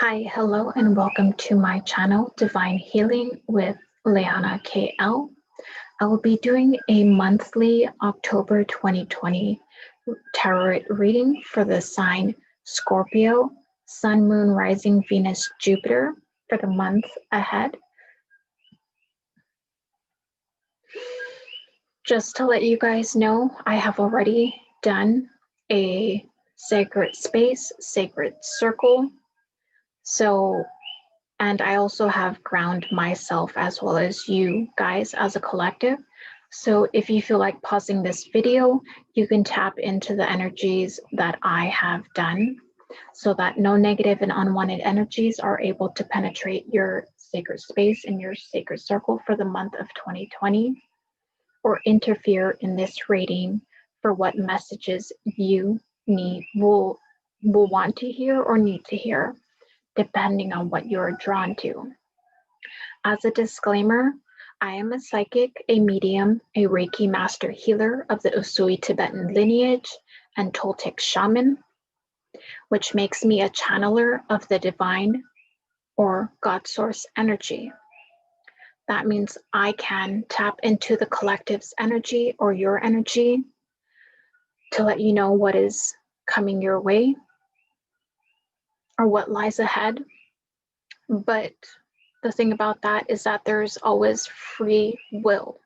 Hi, hello, and welcome to my channel, Divine Healing with Leana KL. I will be doing a monthly October 2020 tarot reading for the sign Scorpio, Sun, Moon, Rising, Venus, Jupiter for the month ahead. Just to let you guys know, I have already done a sacred space, sacred circle. And I also have ground myself as well as you guys as a collective. So if you feel like pausing this video, you can tap into the energies that I have done so that no negative and unwanted energies are able to penetrate your sacred space and your sacred circle for the month of 2020 or interfere in this reading for what messages you will want to hear or need to hear, depending on what you're drawn to. As a disclaimer, I am a psychic, a medium, a Reiki master healer of the Usui Tibetan lineage and Toltec shaman, which makes me a channeler of the divine or God source energy. That means I can tap into the collective's energy or your energy to let you know what is coming your way or what lies ahead. But the thing about that is that there's always free will.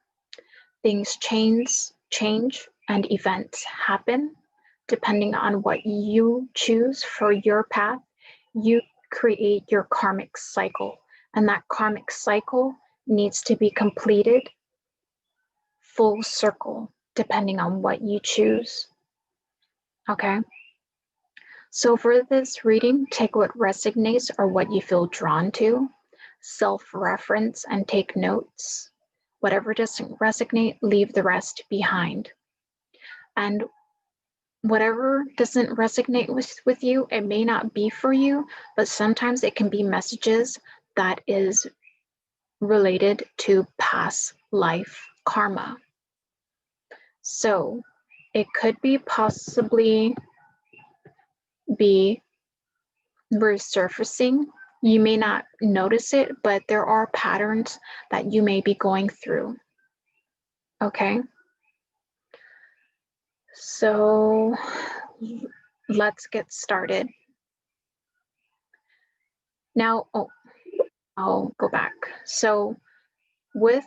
Things change, and events happen depending on what you choose for your path. You create your karmic cycle, and that karmic cycle needs to be completed full circle depending on what you choose. Okay? So for this reading, take what resonates or what you feel drawn to, self-reference and take notes. Whatever doesn't resonate, leave the rest behind. And whatever doesn't resonate with you, it may not be for you, but sometimes it can be messages that is related to past life karma. So it could be possibly be resurfacing. You may not notice it, but there are patterns that you may be going through. Okay? So let's get started. Now, I'll go back. So with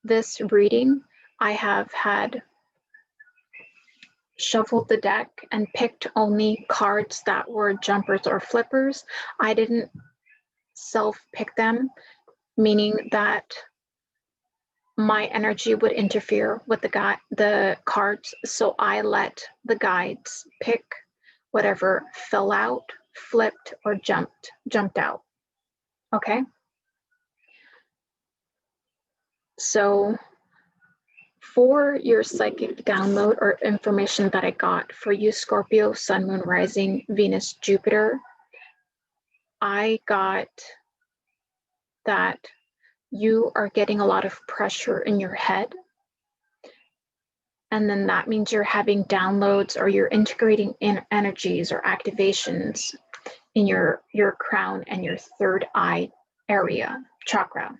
this reading, I have had shuffled the deck and picked only cards that were jumpers or flippers. I didn't self-pick them, meaning that my energy would interfere with the cards. So I let the guides pick whatever fell out, flipped, or jumped out. Okay? So for your psychic download or information that I got for you, Scorpio, Sun, Moon, Rising, Venus, Jupiter, I got that you are getting a lot of pressure in your head. And then that means you're having downloads or you're integrating in energies or activations in your crown and your third eye area, chakra.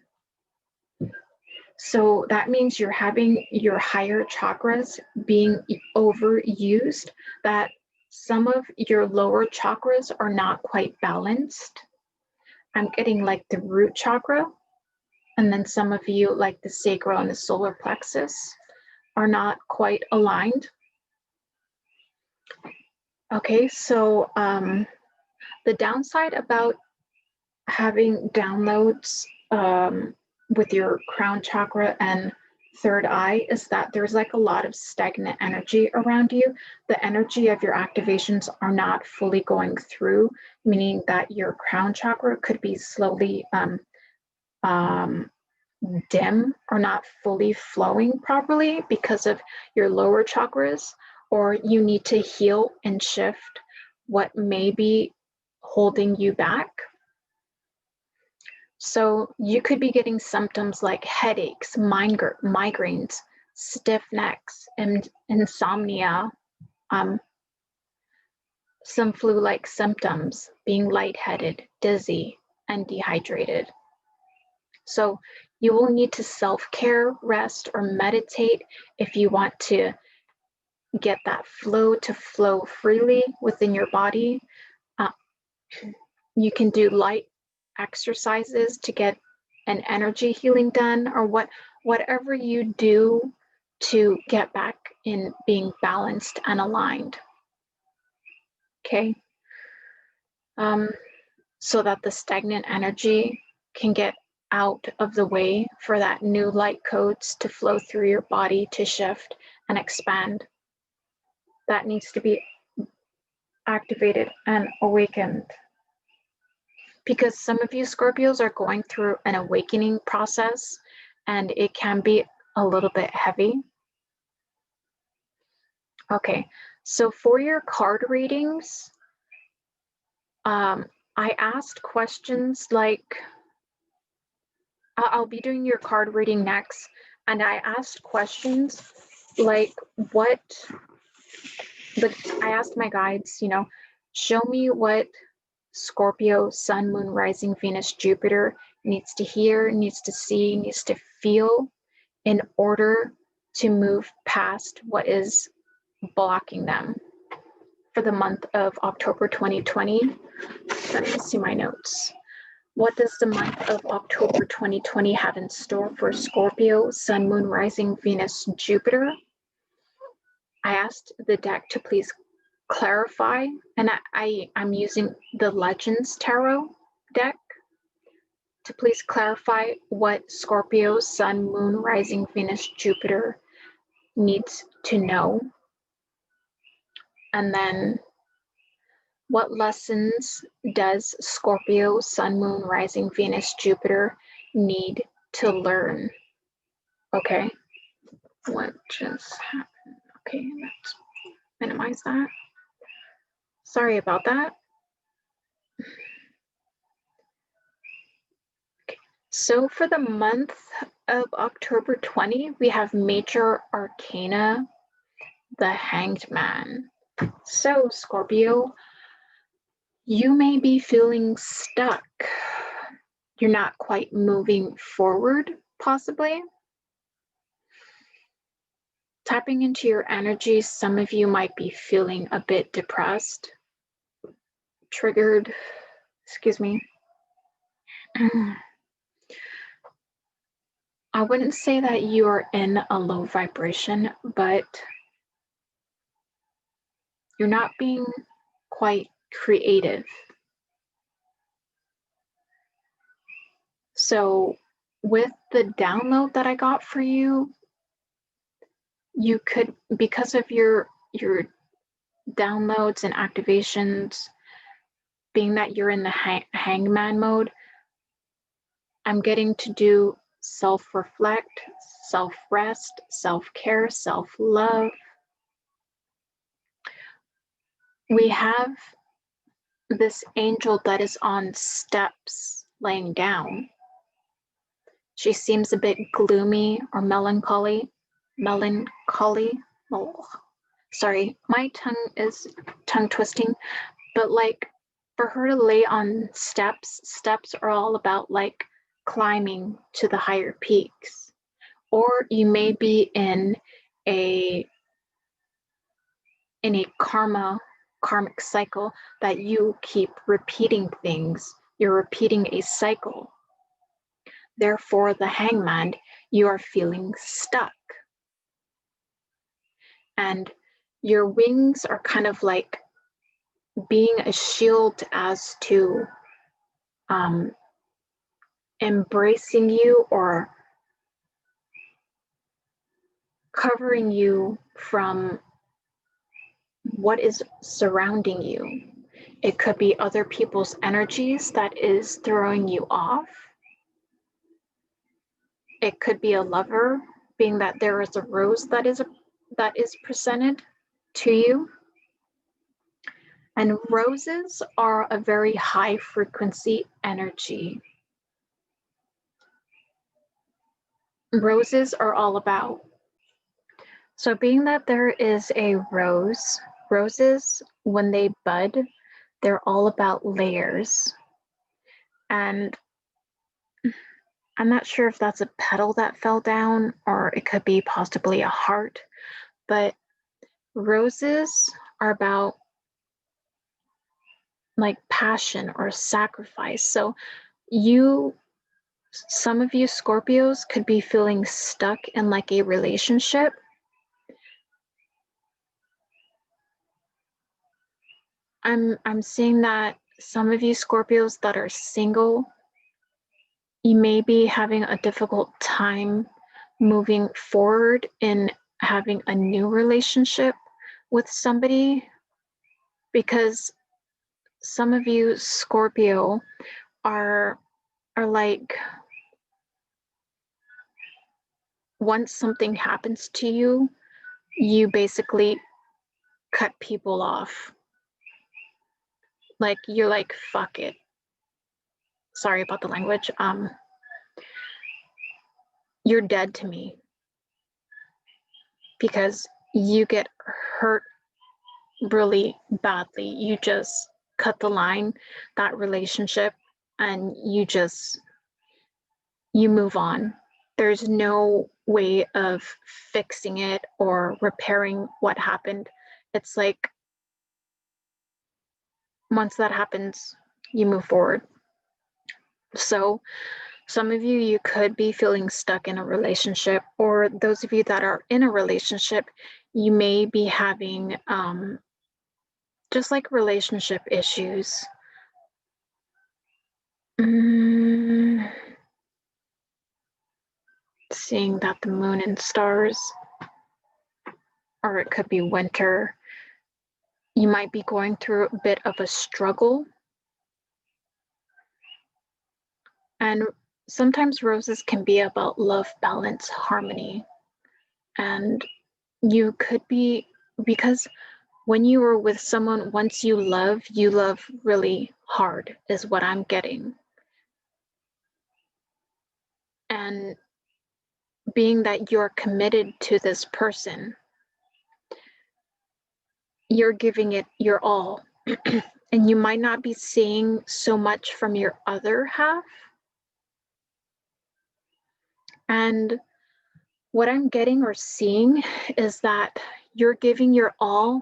So that means you're having your higher chakras being overused, that some of your lower chakras are not quite balanced. I'm getting like the root chakra, and then some of you, like the sacral and the solar plexus, are not quite aligned. Okay, so the downside about having downloads with your crown chakra and third eye is that there's like a lot of stagnant energy around you. The energy of your activations are not fully going through, meaning that your crown chakra could be slowly dim or not fully flowing properly because of your lower chakras, or you need to heal and shift what may be holding you back. So you could be getting symptoms like headaches, migraines, stiff necks, and insomnia, some flu-like symptoms being lightheaded, dizzy, and dehydrated. So you will need to self-care, rest, or meditate if you want to get that flow to flow freely within your body. You can do light exercises to get an energy healing done, or whatever you do to get back in being balanced and aligned. Okay. So that the stagnant energy can get out of the way for that new light codes to flow through your body to shift and expand. That needs to be activated and awakened. Because some of you Scorpios are going through an awakening process, and it can be a little bit heavy. Okay, so for your card readings, I asked questions like, I'll be doing your card reading next, and I asked questions like I asked my guides, show me what Scorpio, Sun, Moon, Rising, Venus, Jupiter needs to hear, needs to see, needs to feel in order to move past what is blocking them for the month of October 2020. Let me see my notes. What does the month of October 2020 have in store for Scorpio, Sun, Moon, Rising, Venus, Jupiter? I asked the deck to please clarify, and I'm using the Legends Tarot deck to please clarify what Scorpio, Sun, Moon, Rising, Venus, Jupiter needs to know. And then what lessons does Scorpio, Sun, Moon, Rising, Venus, Jupiter need to learn? Okay, what just happened? Okay, let's minimize that. Sorry about that. Okay. So for the month of October 20, we have Major Arcana, the Hanged Man. So Scorpio, you may be feeling stuck. You're not quite moving forward, possibly. Tapping into your energy, some of you might be feeling a bit depressed, triggered, excuse me. I wouldn't say that you are in a low vibration, but you're not being quite creative. So with the download that I got for you, you could, because of your downloads and activations, being that you're in the hangman mode, I'm getting to do self-reflect, self-rest, self-care, self-love. We have this angel that is on steps laying down. She seems a bit gloomy or melancholy. Oh, sorry, my tongue is tongue twisting, but like for her to lay on steps are all about like climbing to the higher peaks. Or you may be in a karmic cycle that you keep repeating things. You're repeating a cycle. Therefore, the hangman, you are feeling stuck. And your wings are kind of like being a shield as to embracing you or covering you from what is surrounding you. It could be other people's energies that is throwing you off. It could be a lover, being that there is a rose that is presented to you. And roses are a very high frequency energy. Roses are all about. So being that there is a roses, when they bud, they're all about layers. And I'm not sure if that's a petal that fell down or it could be possibly a heart, but roses are about like passion or sacrifice. So some of you Scorpios could be feeling stuck in like a relationship. I'm seeing that some of you Scorpios that are single, you may be having a difficult time moving forward in having a new relationship with somebody, because some of you Scorpio are like, once something happens to you, you basically cut people off. Like you're like, fuck it. Sorry about the language. You're dead to me because you get hurt really badly. You just cut the line, that relationship, and you move on. There's no way of fixing it or repairing what happened. It's like once that happens, you move forward. So some of you could be feeling stuck in a relationship, or those of you that are in a relationship, you may be having just like relationship issues. Seeing that the moon and stars, or it could be winter. You might be going through a bit of a struggle. And sometimes roses can be about love, balance, harmony. And you could be, because when you are with someone, once you love really hard, is what I'm getting. And being that you're committed to this person, you're giving it your all. And you might not be seeing so much from your other half. And what I'm getting or seeing is that you're giving your all,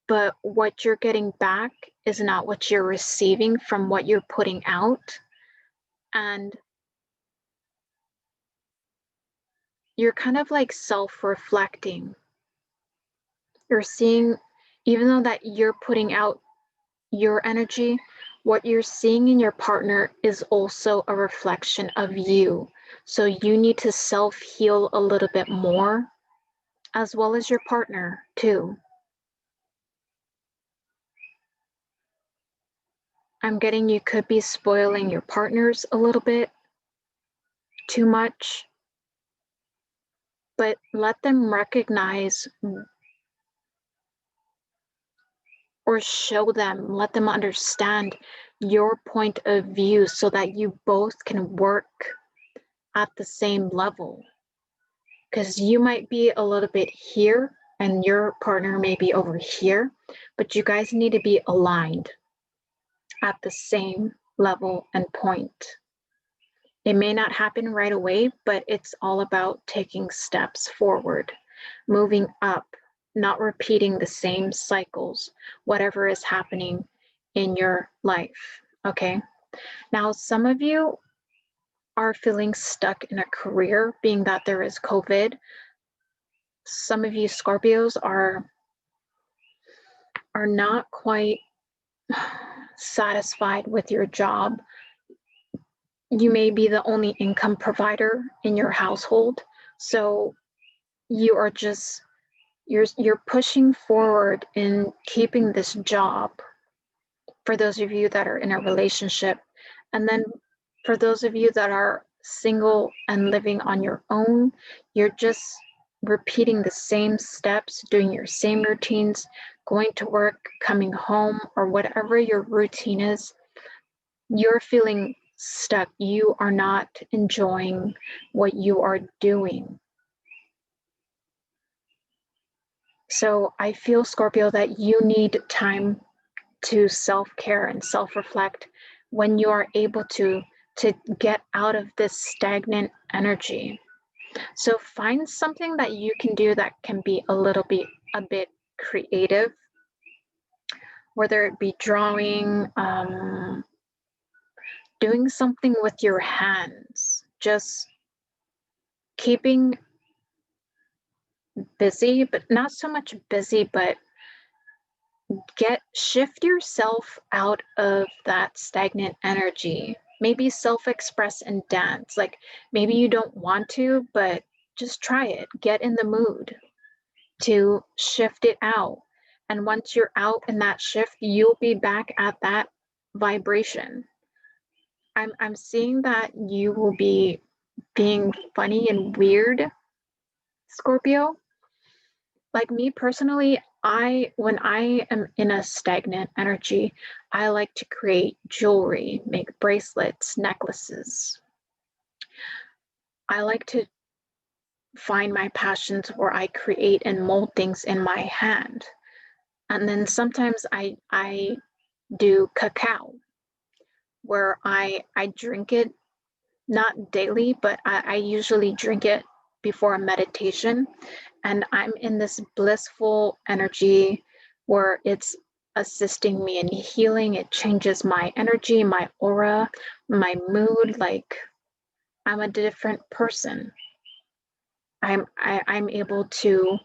but what you're getting back is not what you're receiving from what you're putting out. And you're kind of like self-reflecting. You're seeing, even though that you're putting out your energy, what you're seeing in your partner is also a reflection of you. So you need to self-heal a little bit more, as well as your partner too. I'm getting you could be spoiling your partners a little bit too much, but let them recognize or show them, let them understand your point of view so that you both can work at the same level. Because you might be a little bit here and your partner may be over here, but you guys need to be aligned at the same level and point. It may not happen right away, but it's all about taking steps forward, moving up, not repeating the same cycles, whatever is happening in your life. Okay. Now, some of you are feeling stuck in a career, being that there is COVID. Some of you Scorpios are not quite satisfied with your job. You may be the only income provider in your household. So you are just, you're pushing forward in keeping this job for those of you that are in a relationship. And then for those of you that are single and living on your own, you're just repeating the same steps, doing your same routines, going to work, coming home, or whatever your routine is. You're feeling stuck. You are not enjoying what you are doing. So I feel, Scorpio, that you need time to self-care and self-reflect when you are able to get out of this stagnant energy. So find something that you can do that can be a bit creative, whether it be drawing, doing something with your hands, just keeping busy, but not so much busy, but shift yourself out of that stagnant energy. Maybe self-express and dance. Like maybe you don't want to, but just try it. Get in the mood to shift it out. And once you're out in that shift, you'll be back at that vibration. I'm seeing that you will be being funny and weird, Scorpio. Like me personally, when I am in a stagnant energy, I like to create jewelry, make bracelets, necklaces. I like to find my passions where I create and mold things in my hand. And then sometimes I do cacao, where I drink it, not daily, but I usually drink it before a meditation. And I'm in this blissful energy where it's assisting me in healing. It changes my energy, my aura, my mood. Like I'm a different person. I'm able to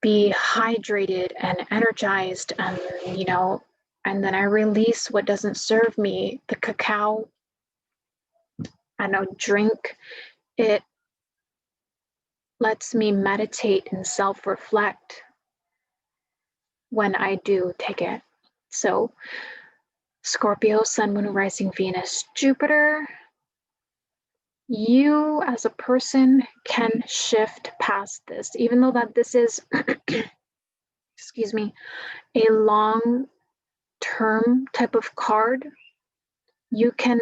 be hydrated and energized, and and then I release what doesn't serve me. The cacao, I know, drink it lets me meditate and self-reflect when I do take it. So Scorpio, Sun, Moon, Rising, Venus, Jupiter, you as a person can shift past this, even though that this is, excuse me, a long-term type of card. You can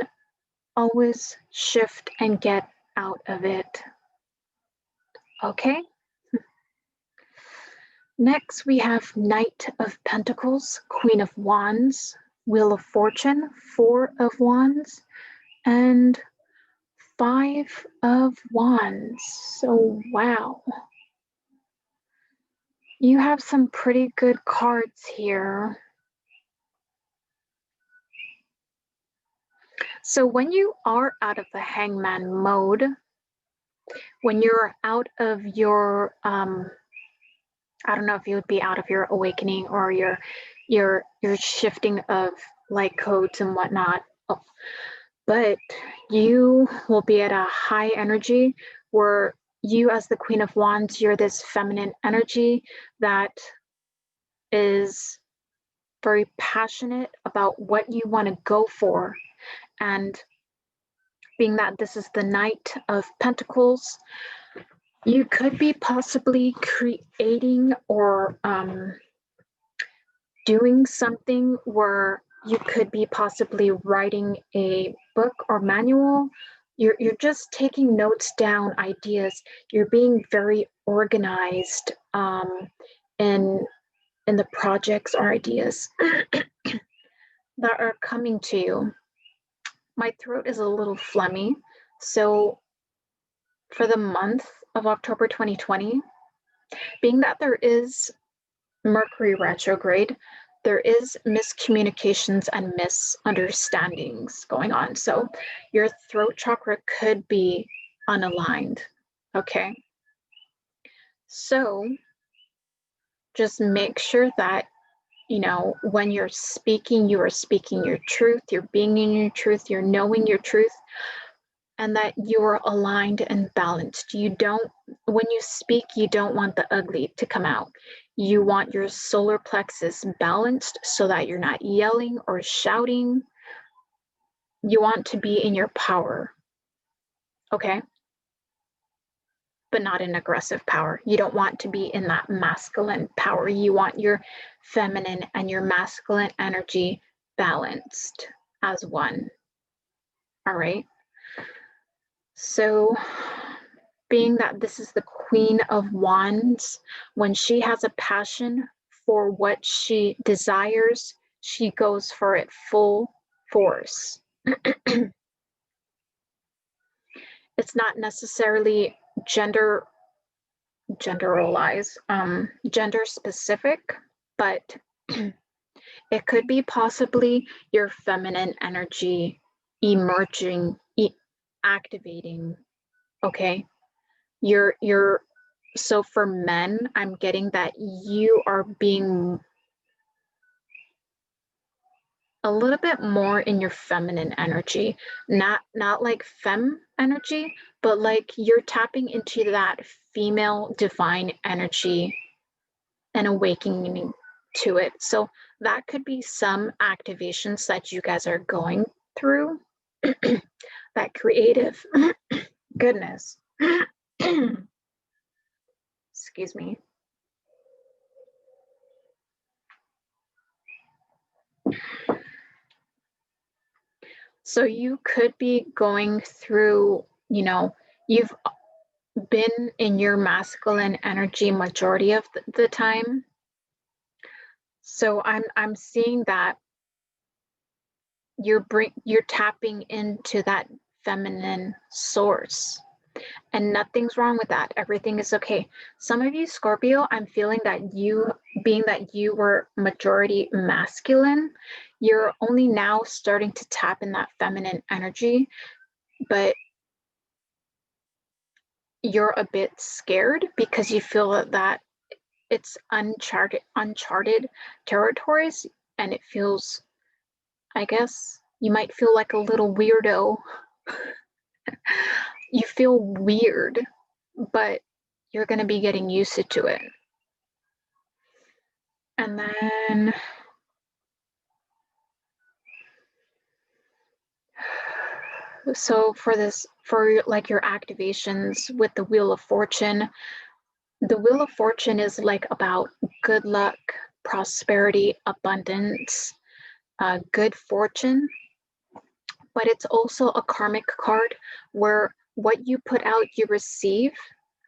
always shift and get out of it. Okay? Next, we have Knight of Pentacles, Queen of Wands, Wheel of Fortune, Four of Wands, and Five of Wands. So, wow. You have some pretty good cards here. So when you are out of the Hangman mode, when you're out of your, I don't know if you would be out of your awakening or your shifting of light codes and whatnot, but you will be at a high energy where you, as the Queen of Wands, you're this feminine energy that is very passionate about what you want to go for. And being that this is the Knight of Pentacles, you could be possibly creating or doing something where you could be possibly writing a book or manual. You're just taking notes down, ideas. You're being very organized in the projects or ideas that are coming to you. My throat is a little phlegmy, so for the month of October 2020, being that there is Mercury retrograde, there is miscommunications and misunderstandings going on. So your throat chakra could be unaligned. Okay. So just make sure that, when you're speaking, you are speaking your truth, you're being in your truth, you're knowing your truth, and that you're aligned and balanced. When you speak, you don't want the ugly to come out. You want your solar plexus balanced so that you're not yelling or shouting. You want to be in your power, okay? But not in aggressive power. You don't want to be in that masculine power. You want your feminine and your masculine energy balanced as one, all right? So being that this is the Queen of Wands, when she has a passion for what she desires, she goes for it full force. It's not necessarily generalized, gender specific, but it could be possibly your feminine energy emerging, activating. Okay, so for men, I'm getting that you are being a little bit more in your feminine energy, not like femme energy, but like you're tapping into that female divine energy and awakening to it. So that could be some activations that you guys are going through. That creative goodness. Excuse me. So you could be going through, you've been in your masculine energy majority of the time. So I'm seeing that you're tapping into that feminine source, and nothing's wrong with that. Everything is okay. Some of you Scorpio, I'm feeling that you, being that you were majority masculine, you're only now starting to tap in that feminine energy, but you're a bit scared because you feel that it's uncharted territories, and it feels, I guess you might feel like a little weirdo. You feel weird, but you're going to be getting used to it. And then so for like your activations with the Wheel of Fortune, the Wheel of Fortune is like about good luck, prosperity, abundance, good fortune, but it's also a karmic card where what you put out, you receive.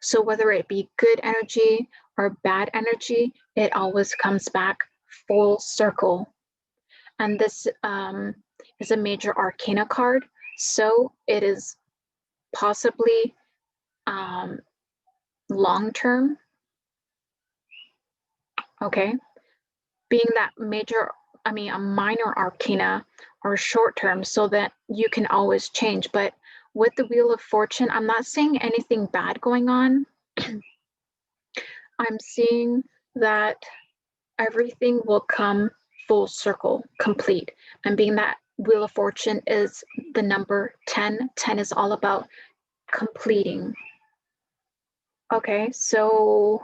So whether it be good energy or bad energy, it always comes back full circle. And this is a major arcana card, so it is possibly long-term, okay? Being that a minor arcana or short-term, so that you can always change. But with the Wheel of Fortune, I'm not seeing anything bad going on. I'm seeing that everything will come full circle, complete. And being that Wheel of Fortune is the number 10, 10 is all about completing. Okay, so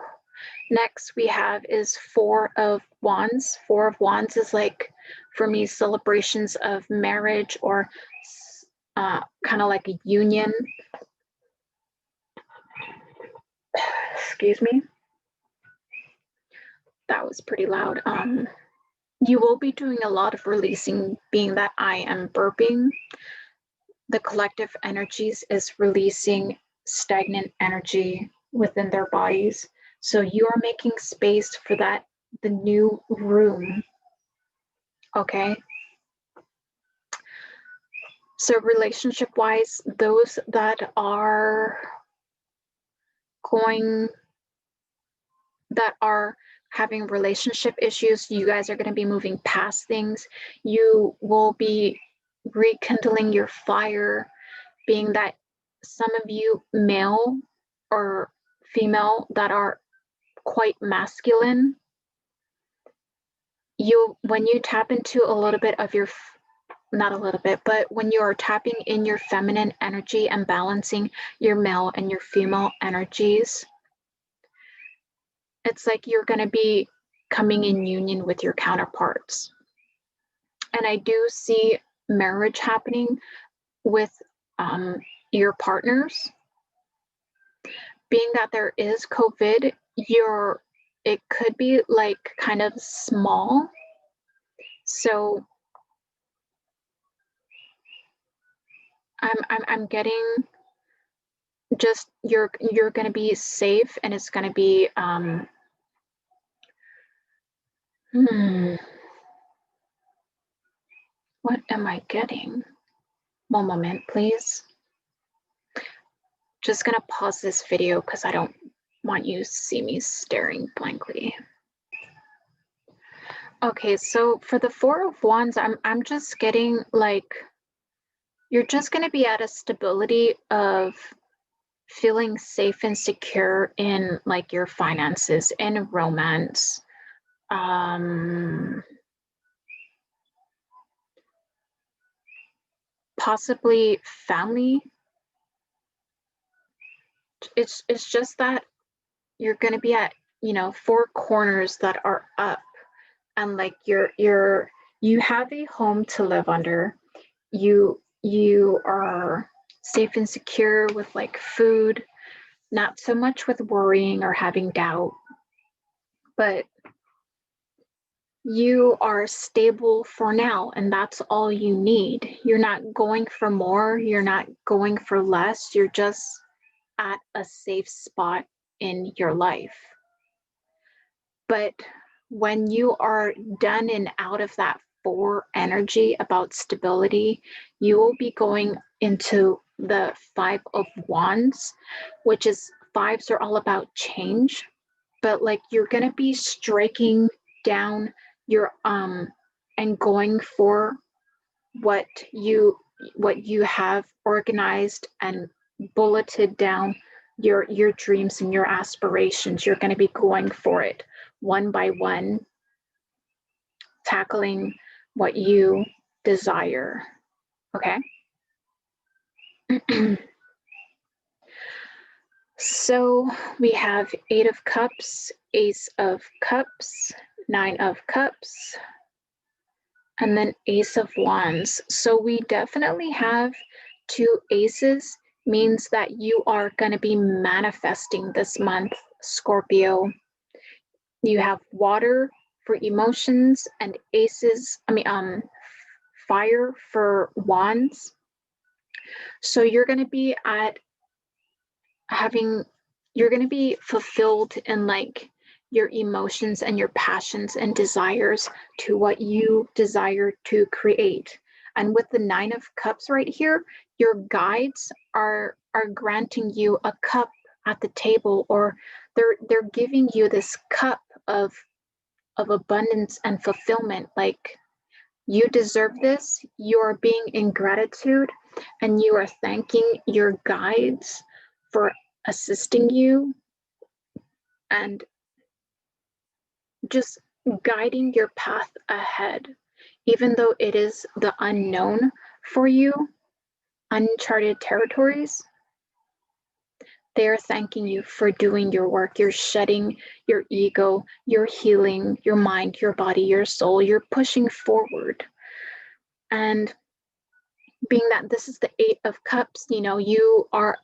next we have is Four of Wands. Four of Wands is like, for me, celebrations of marriage, or kind of like a union. Excuse me. That was pretty loud. You will be doing a lot of releasing, being that I am burping. The collective energies is releasing stagnant energy within their bodies. So you are making space for that, the new room. Okay. So relationship wise, those that are having relationship issues, you guys are going to be moving past things. You will be rekindling your fire, being that some of you male or female that are quite masculine, when you tap into a little bit of your, not a little bit, but when you are tapping in your feminine energy and balancing your male and your female energies, it's like you're going to be coming in union with your counterparts. And I do see marriage happening with your partners. Being that there is COVID, it could be like kind of small. So I'm getting just you're going to be safe, and it's going to be What am I getting? One moment, please. Just gonna pause this video because I don't want you to see me staring blankly. Okay, so for the Four of Wands, I'm just getting like you're just gonna be at a stability of feeling safe and secure in like your finances and romance. Possibly family. It's just that you're going to be at, you know, four corners that are up, and like you have a home to live under. You are safe and secure with like food, not so much with worrying or having doubt, but you are stable for now, and that's all you need. You're not going for more, you're not going for less, you're just at a safe spot in your life. But when you are done and out of that four energy about stability, you will be going into the Five of Wands, which is fives are all about change, but like you're going to be striking down your and going for what you have organized and bulleted down, your dreams and your aspirations. You're going to be going for it one by one, tackling what you desire. Okay. So we have Eight of Cups, Ace of Cups, Nine of Cups, and then Ace of Wands. So we definitely have two aces, means that you are going to be manifesting this month, Scorpio. You have water for emotions and aces, fire for wands. So you're going to be you're going to be fulfilled in like your emotions and your passions and desires to what you desire to create. And with the Nine of Cups right here, your guides are granting you a cup at the table, or they're giving you this cup of abundance and fulfillment. Like, you deserve this. You are being in gratitude, and you are thanking your guides for assisting you and just guiding your path ahead. Even though it is the unknown for you, uncharted territories, they're thanking you for doing your work. You're shedding your ego, you're healing your mind, your body, your soul. You're pushing forward. And being that this is the Eight of Cups, you know,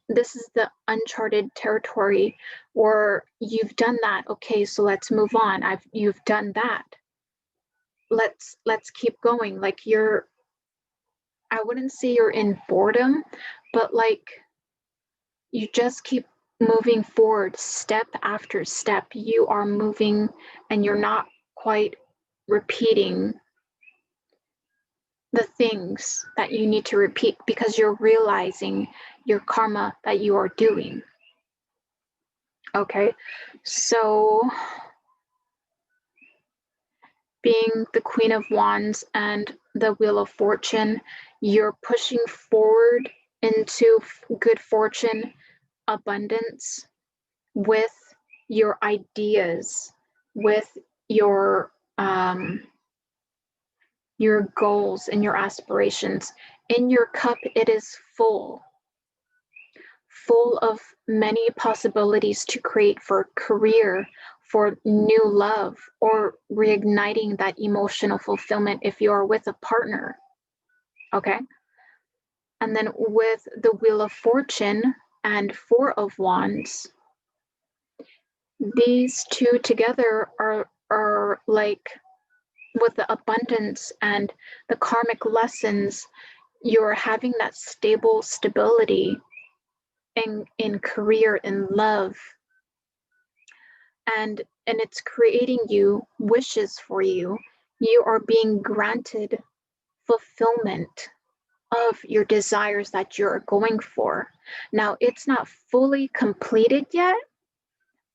this is the uncharted territory, or you've done that. Okay, so let's move on. You've done that. Let's keep going. Like, I wouldn't say you're in boredom, but like you just keep moving forward step after step. You are moving, and you're not quite repeating the things that you need to repeat, because you're realizing your karma that you are doing. Okay, so being the Queen of Wands and the Wheel of Fortune, you're pushing forward into good fortune, abundance, with your ideas, with your goals and your aspirations. In your cup, it is full of many possibilities to create for career, for new love, or reigniting that emotional fulfillment if you are with a partner. Okay. And then with the Wheel of Fortune and Four of Wands, these two together are like, with the abundance and the karmic lessons, you're having that stability in career, in love, and and it's creating you wishes for you. You are being granted fulfillment of your desires that you're going for. Now, it's not fully completed yet,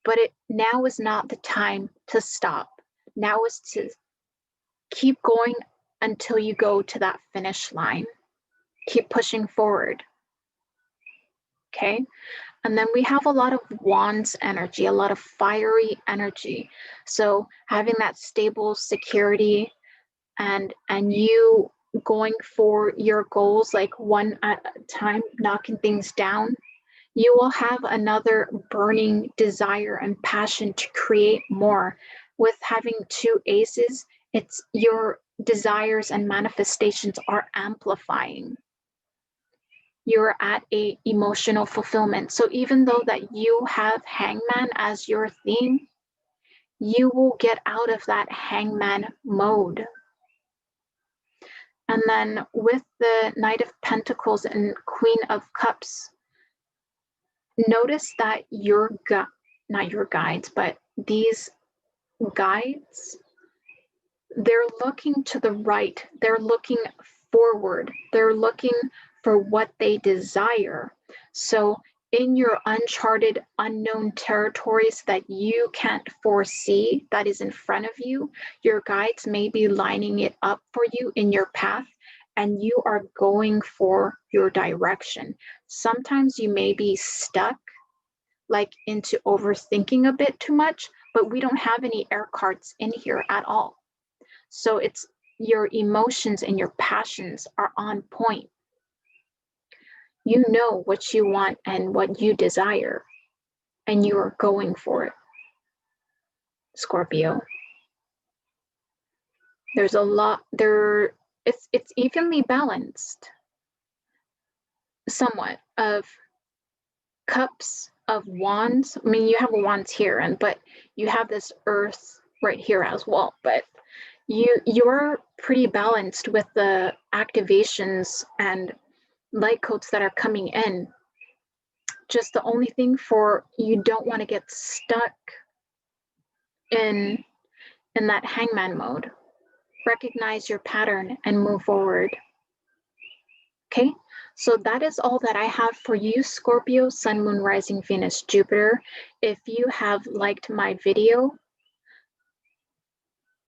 but now is not the time to stop. Now is to keep going until you go to that finish line. Keep pushing forward. Okay? And then we have a lot of wands energy, a lot of fiery energy. So having that stable security and you going for your goals like one at a time, knocking things down, you will have another burning desire and passion to create more. With having 2 aces, it's your desires and manifestations are amplifying. You're at a emotional fulfillment. So even though that you have hangman as your theme, you will get out of that hangman mode. And then with the Knight of Pentacles and Queen of Cups, notice that not your guides, but these guides, they're looking to the right, they're looking forward, they're looking for what they desire. So in your uncharted, unknown territories that you can't foresee, that is in front of you, your guides may be lining it up for you in your path, and you are going for your direction. Sometimes you may be stuck, like into overthinking a bit too much, but we don't have any air cards in here at all. So it's your emotions and your passions are on point. You know what you want and what you desire, and you are going for it, Scorpio. There's a lot there. It's evenly balanced, somewhat, of cups, of wands. I mean, you have wands here, but you have this earth right here as well. But you're pretty balanced with the activations and light codes that are coming in. Just the only thing for you don't want to get stuck in that hangman mode. Recognize your pattern and move forward. Okay, so that is all that I have for you, Scorpio, Sun, Moon, Rising, Venus, Jupiter. If you have liked my video,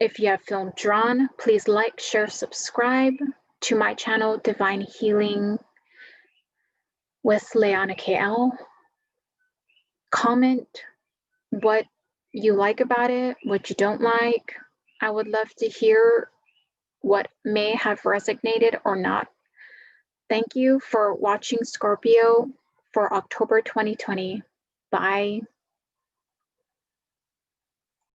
if you have felt drawn, please like, share, subscribe to my channel, Divine Healing with Leona KL. Comment what you like about it, what you don't like. I would love to hear what may have resonated or not. Thank you for watching, Scorpio, for October 2020. Bye.